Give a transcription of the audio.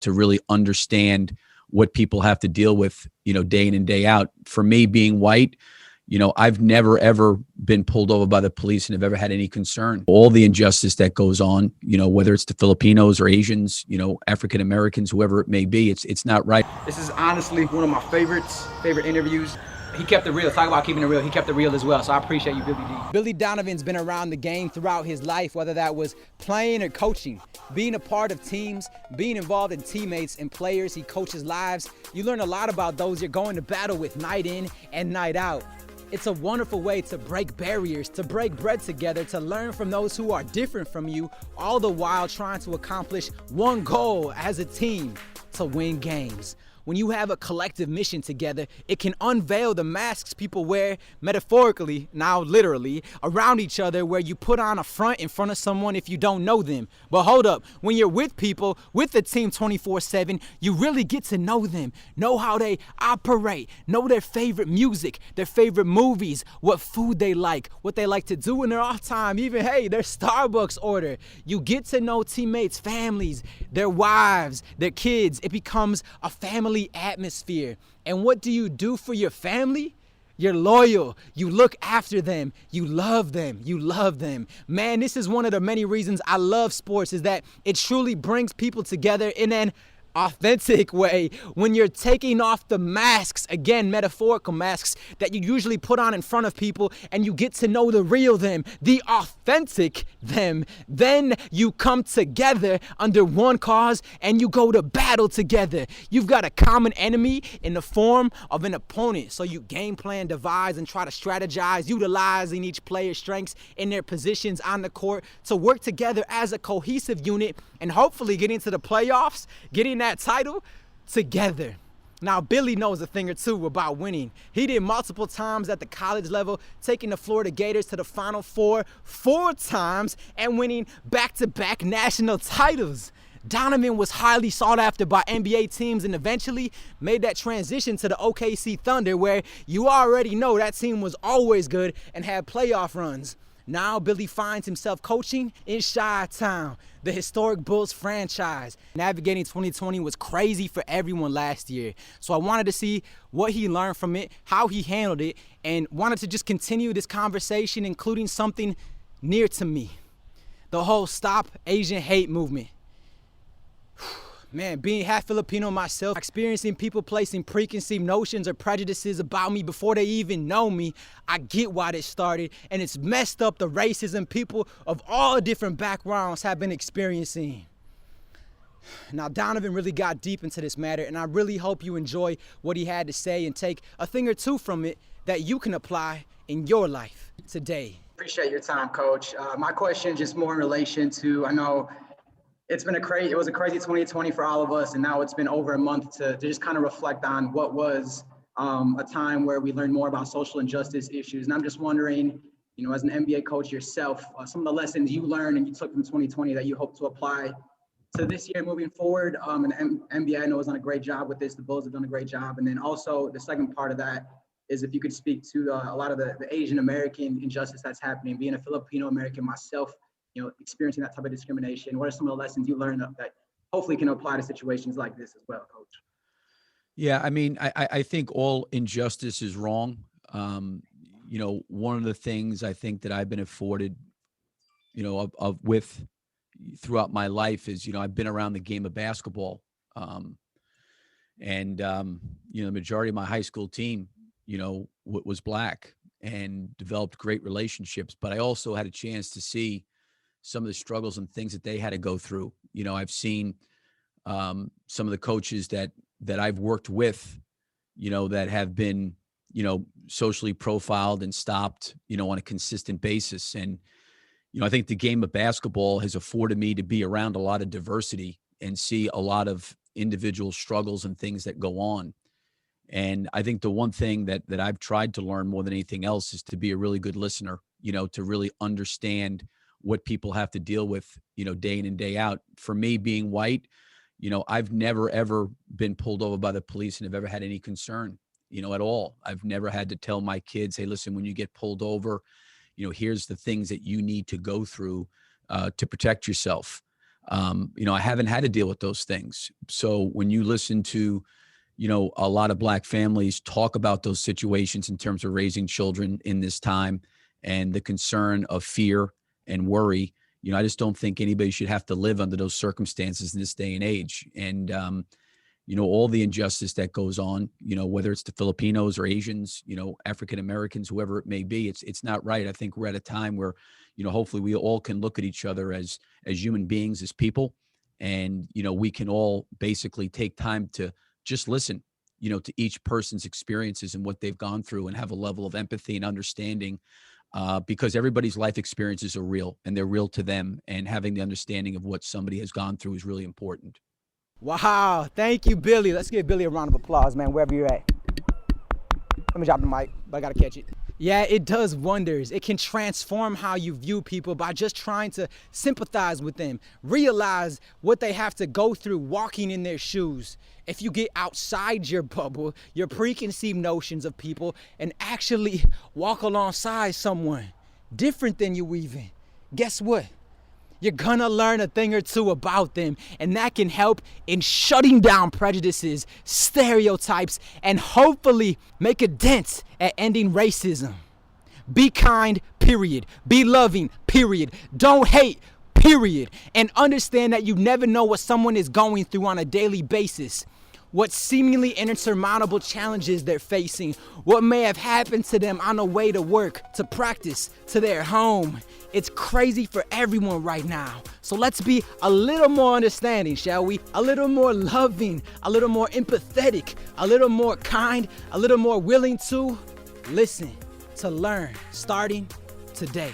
to really understand what people have to deal with, day in and day out. For me, being white, I've never, ever been pulled over by the police and have ever had any concern. All the injustice that goes on, whether it's the Filipinos or Asians, African Americans, whoever it may be, it's not right. This is honestly one of my favorite interviews. He kept it real. Talk about keeping it real. He kept it real as well. So I appreciate you, Billy D. Billy Donovan's been around the game throughout his life, whether that was playing or coaching, being a part of teams, being involved in teammates and players. He coaches lives. You learn a lot about those you're going to battle with night in and night out. It's a wonderful way to break barriers, to break bread together, to learn from those who are different from you, all the while trying to accomplish one goal as a team: to win games. When you have a collective mission together, it can unveil the masks people wear, metaphorically, now literally, around each other, where you put on a front in front of someone if you don't know them. But hold up, when you're with people, with the team 24/7, you really get to know them, know how they operate, know their favorite music, their favorite movies, what food they like, what they like to do in their off time, even, hey, their Starbucks order. You get to know teammates' families, their wives, their kids. It becomes a family atmosphere. And what do you do for your family? You're loyal. You look after them. You love them. You love them. Man, this is one of the many reasons I love sports, is that it truly brings people together in an authentic way. When you're taking off the masks, again, metaphorical masks that you usually put on in front of people, and you get to know the real them, the authentic them, then you come together under one cause and you go to battle together. You've got a common enemy in the form of an opponent, so you game plan, devise, and try to strategize, utilizing each player's strengths in their positions on the court to work together as a cohesive unit, and hopefully getting to the playoffs, getting that title together. Now, Billy knows a thing or two about winning. He did multiple times at the college level, taking the Florida Gators to the Final Four 4 times and winning back-to-back national titles. Donovan was highly sought after by NBA teams and eventually made that transition to the OKC Thunder, where you already know that team was always good and had playoff runs. Now Billy finds himself coaching in Chi-Town, the historic Bulls franchise. Navigating 2020 was crazy for everyone last year, so I wanted to see what he learned from it, how he handled it, and wanted to just continue this conversation, including something near to me: the whole Stop Asian Hate movement. Man, being half Filipino myself, experiencing people placing preconceived notions or prejudices about me before they even know me, I get why this started, and it's messed up the racism people of all different backgrounds have been experiencing. Now, Donovan really got deep into this matter, and I really hope you enjoy what he had to say and take a thing or two from it that you can apply in your life today. Appreciate your time, Coach. My question just more in relation to, I know it was a crazy 2020 for all of us, and now it's been over a month to just kind of reflect on what was a time where we learned more about social injustice issues. And I'm just wondering, as an NBA coach yourself, some of the lessons you learned and you took from 2020 that you hope to apply to this year moving forward. And NBA, I know, has done a great job with this. The Bulls have done a great job. And then also the second part of that is if you could speak to a lot of the Asian American injustice that's happening. Being a Filipino American myself, experiencing that type of discrimination, what are some of the lessons you learned that hopefully can apply to situations like this as well, Coach? Yeah, I mean, I think all injustice is wrong. One of the things I think that I've been afforded, with throughout my life is, I've been around the game of basketball. The majority of my high school team, was black and developed great relationships. But I also had a chance to see some of the struggles and things that they had to go through. I've seen some of the coaches that I've worked with, that have been, socially profiled and stopped, on a consistent basis. And, I think the game of basketball has afforded me to be around a lot of diversity and see a lot of individual struggles and things that go on. And I think the one thing that I've tried to learn more than anything else is to be a really good listener, to really understand what people have to deal with, day in and day out. For me, being white, I've never, ever been pulled over by the police and have ever had any concern, at all. I've never had to tell my kids, hey, listen, when you get pulled over, here's the things that you need to go through to protect yourself. I haven't had to deal with those things. So when you listen to, a lot of Black families talk about those situations in terms of raising children in this time and the concern of fear and worry, I just don't think anybody should have to live under those circumstances in this day and age. And, all the injustice that goes on, whether it's the Filipinos or Asians, African Americans, whoever it may be, it's not right. I think we're at a time where, hopefully we all can look at each other as human beings, as people. And, we can all basically take time to just listen, to each person's experiences and what they've gone through, and have a level of empathy and understanding, because everybody's life experiences are real and they're real to them. And having the understanding of what somebody has gone through is really important. Wow, thank you, Billy. Let's give Billy a round of applause, man, wherever you're at. Let me drop the mic, but I gotta catch it. Yeah, it does wonders. It can transform how you view people by just trying to sympathize with them, realize what they have to go through walking in their shoes. If you get outside your bubble, your preconceived notions of people, and actually walk alongside someone different than you even, guess what? You're gonna learn a thing or two about them, and that can help in shutting down prejudices, stereotypes, and hopefully make a dent at ending racism. Be kind, period. Be loving, period. Don't hate, period. And understand that you never know what someone is going through on a daily basis. What seemingly insurmountable challenges they're facing, what may have happened to them on the way to work, to practice, to their home. It's crazy for everyone right now. So let's be a little more understanding, shall we? A little more loving, a little more empathetic, a little more kind, a little more willing to listen, to learn, starting today.